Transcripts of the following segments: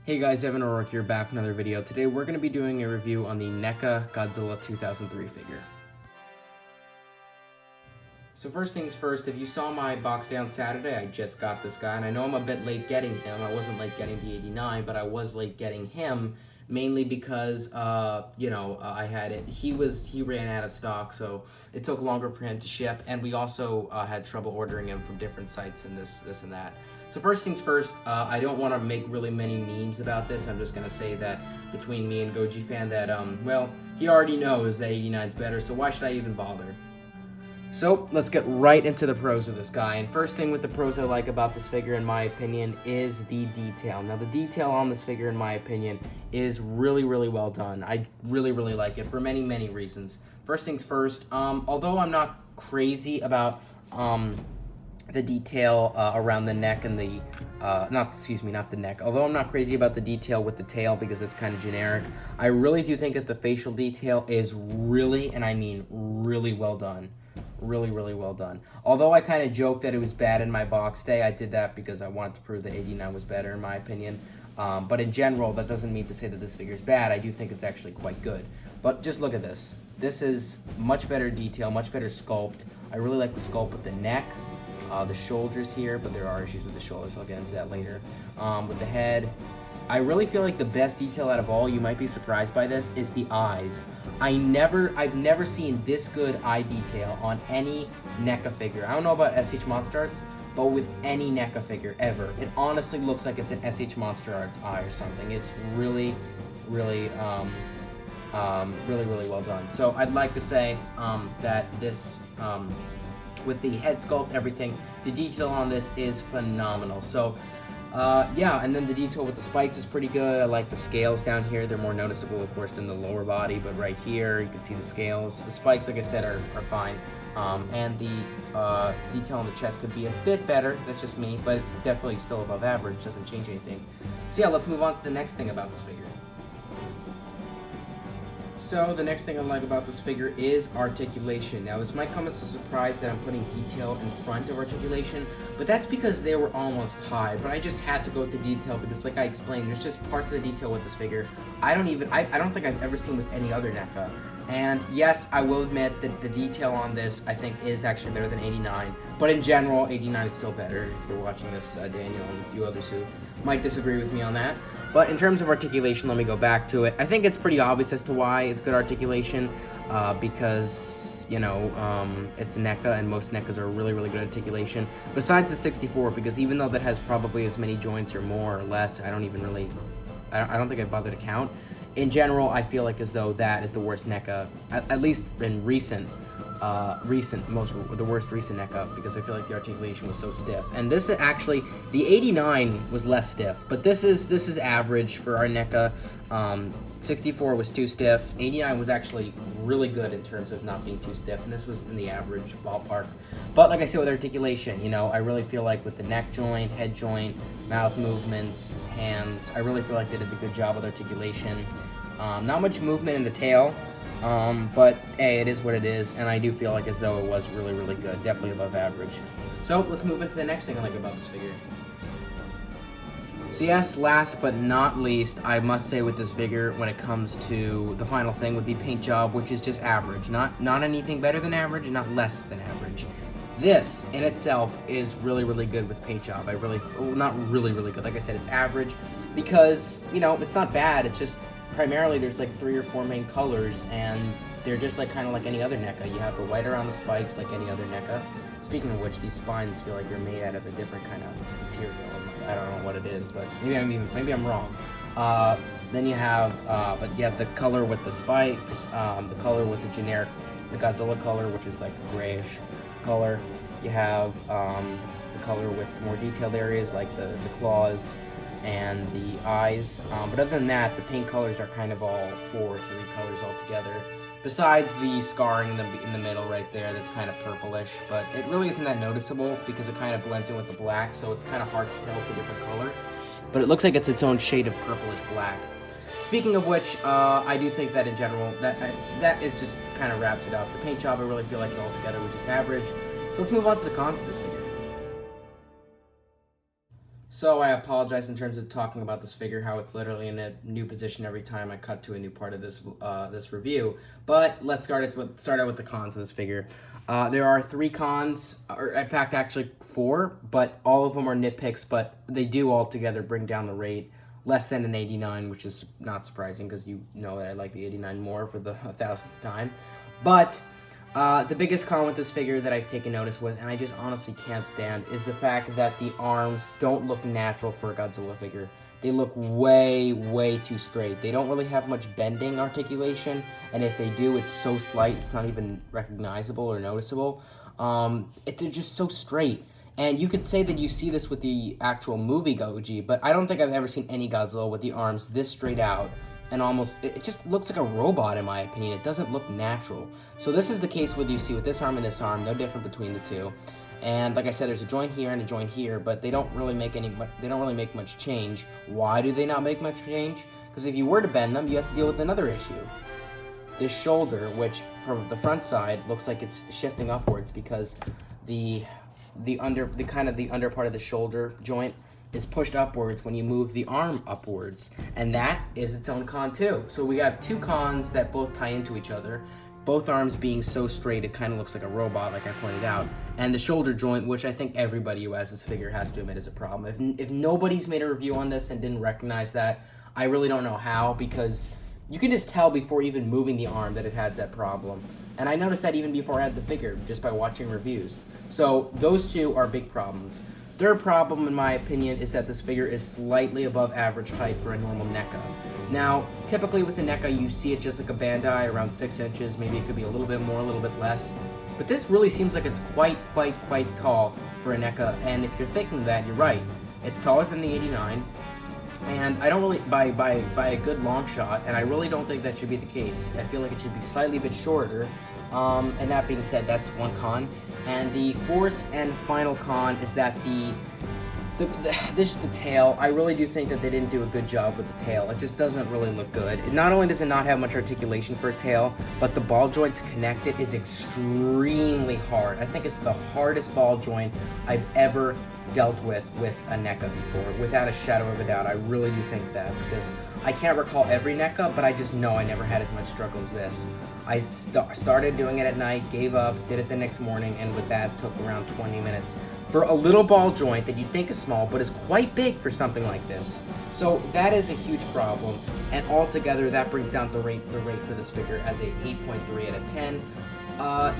Hey guys, Evan O'Rourke here, back with another video. Today we're going to be doing a review on the Neca Godzilla 2003 figure. So first things first, if you saw my box day on Saturday, I just got this guy, and I know I'm a bit late getting him. I wasn't late getting the 89, but I was late getting him, mainly because, I had it. He ran out of stock, so it took longer for him to ship, and we also had trouble ordering him from different sites and this and that. So first things first, I don't want to make really many memes about this. I'm just going to say that between me and Goji Fan that, he already knows that 89's better, so why should I even bother? So let's get right into the pros of this guy. And first thing with the pros I like about this figure, in my opinion, is the detail. Now the detail on this figure, in my opinion, is really, really well done. I really, really like it for many, many reasons. First things first, although I'm not crazy about the detail around the neck and the, not the neck. Although I'm not crazy about the detail with the tail because it's kind of generic, I really do think that the facial detail is really, and I mean really well done. Really, really well done. Although I kind of joked that it was bad in my box day, I did that because I wanted to prove that 89 was better in my opinion. But in general, that doesn't mean to say that this figure is bad. I do think it's actually quite good. But just look at this. This is much better detail, much better sculpt. I really like the sculpt with the neck. The shoulders here, but there are issues with the shoulders. I'll get into that later. With the head, I really feel like the best detail out of all, you might be surprised by this, is the eyes. I've never seen this good eye detail on any NECA figure. I don't know about SH Monster Arts, but with any NECA figure ever, it honestly looks like it's an SH Monster Arts eye or something. It's really, really, really well done. So I'd like to say that this, with the head sculpt, everything, the detail on this is phenomenal. So yeah, and then the detail with the spikes is pretty good. I like the scales down here. They're more noticeable, of course, than the lower body, but right here you can see the scales. The spikes, like I said, are fine. And the detail on the chest could be a bit better. That's just me, but it's definitely still above average. Doesn't change anything. So yeah, let's move on to the next thing about this figure. So the next thing I like about this figure is articulation. Now this might come as a surprise that I'm putting detail in front of articulation, but that's because they were almost tied. But I just had to go with the detail because, like I explained, there's just parts of the detail with this figure I don't think I've ever seen with any other NECA. And yes, I will admit that the detail on this I think is actually better than 89. But in general, 89 is still better. If you're watching this, Daniel and a few others who might disagree with me on that. But in terms of articulation, let me go back to it. I think it's pretty obvious as to why it's good articulation, because, it's NECA, and most NECAs are really, really good articulation. Besides the 64, because even though that has probably as many joints or more or less, I don't think I bother to count. In general, I feel like as though that is the worst NECA, at least in the worst recent NECA, because I feel like the articulation was so stiff. And this actually, the 89 was less stiff, but this is average for our NECA. 64 was too stiff. 89 was actually really good in terms of not being too stiff, and this was in the average ballpark. But like I said, with articulation, I really feel like with the neck joint, head joint, mouth movements, hands, I really feel like they did a good job with articulation. Not much movement in the tail. But hey, it is what it is, and I do feel like as though it was really, really good, definitely above average. So let's move into the next thing I like about this figure. So yes, last but not least, I must say with this figure, when it comes to the final thing, would be paint job, which is just average. Not anything better than average, and not less than average. This in itself is really, really good with paint job. Not really, really good. Like I said, it's average because, it's not bad. It's just primarily there's like 3 or 4 main colors, and they're just like kind of like any other NECA. You have the white around the spikes like any other NECA. Speaking of which, these spines feel like they're made out of a different kind of material. I don't know what it is, but maybe I'm wrong. Then you have the color with the spikes, the color with the Godzilla color, which is like a grayish color. You have the color with more detailed areas like the claws and the eyes, but other than that, the paint colors are kind of all 4 or 3 colors altogether, besides the scarring in the middle right there that's kind of purplish, but it really isn't that noticeable because it kind of blends in with the black, so it's kind of hard to tell it's a different color, but it looks like it's its own shade of purplish black. Speaking of which, I do think that in general, that is just kind of wraps it up. The paint job, I really feel like it altogether was just average. So let's move on to the cons of this figure. So I apologize in terms of talking about this figure, how it's literally in a new position every time I cut to a new part of this this review. But let's start out with the cons of this figure. There are 3 cons, or in fact actually 4, but all of them are nitpicks, but they do all together bring down the rate less than an 89, which is not surprising because you know that I like the 89 more for the 1,000th time. But the biggest con with this figure that I've taken notice with, and I just honestly can't stand, is the fact that the arms don't look natural for a Godzilla figure. They look way, way too straight. They don't really have much bending articulation, and if they do, it's so slight, it's not even recognizable or noticeable. They're just so straight. And you could say that you see this with the actual movie Goji, but I don't think I've ever seen any Godzilla with the arms this straight out. And almost, it just looks like a robot in my opinion. It doesn't look natural. So this is the case with you see with this arm and this arm, no different between the two. And like I said, there's a joint here and a joint here, but they don't really make much change. Why do they not make much change? Because if you were to bend them, you have to deal with another issue. This shoulder, which from the front side looks like it's shifting upwards because the under part of the shoulder joint is pushed upwards when you move the arm upwards, and that is its own con too. So we have 2 cons that both tie into each other, both arms being so straight it kind of looks like a robot, like I pointed out, and the shoulder joint, which I think everybody who has this figure has to admit is a problem. If nobody's made a review on this and didn't recognize that, I really don't know how, because you can just tell before even moving the arm that it has that problem. And I noticed that even before I had the figure, just by watching reviews. So those 2 are big problems. Third problem, in my opinion, is that this figure is slightly above average height for a normal Neca. Now, typically with a Neca, you see it just like a Bandai, around 6 inches. Maybe it could be a little bit more, a little bit less. But this really seems like it's quite tall for a Neca. And if you're thinking that, you're right. It's taller than the 89. And I don't really, by a good long shot, and I really don't think that should be the case. I feel like it should be slightly bit shorter. And that being said, that's one con. And the 4th and final con is that this is the tail. I really do think that they didn't do a good job with the tail. It just doesn't really look good. Not only does it not have much articulation for a tail, but the ball joint to connect it is extremely hard. I think it's the hardest ball joint I've ever dealt with a Neca before, without a shadow of a doubt. I really do think that, because I can't recall every Neca, but I just know I never had as much struggle as this. I started doing it at night, gave up, did it the next morning, and with that took around 20 minutes for a little ball joint that you'd think is small, but is quite big for something like this. So that is a huge problem, and altogether that brings down the rate for this figure as a 8.3 out of 10.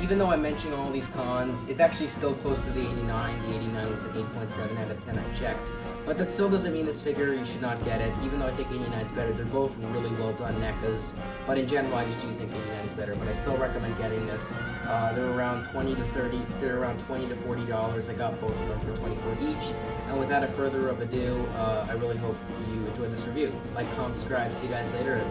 Even though I'm mentioning all these cons, it's actually still close to the 89. The 89 was an 8.7 out of 10, I checked. But that still doesn't mean this figure, you should not get it, even though I think 89 is better. They're both really well done Necas, but in general, I just do think 89 is better. But I still recommend getting this. They're around $20 to $40. I got both of them for $24 each. And without a further ado, I really hope you enjoyed this review. Like, comment, subscribe. See you guys later.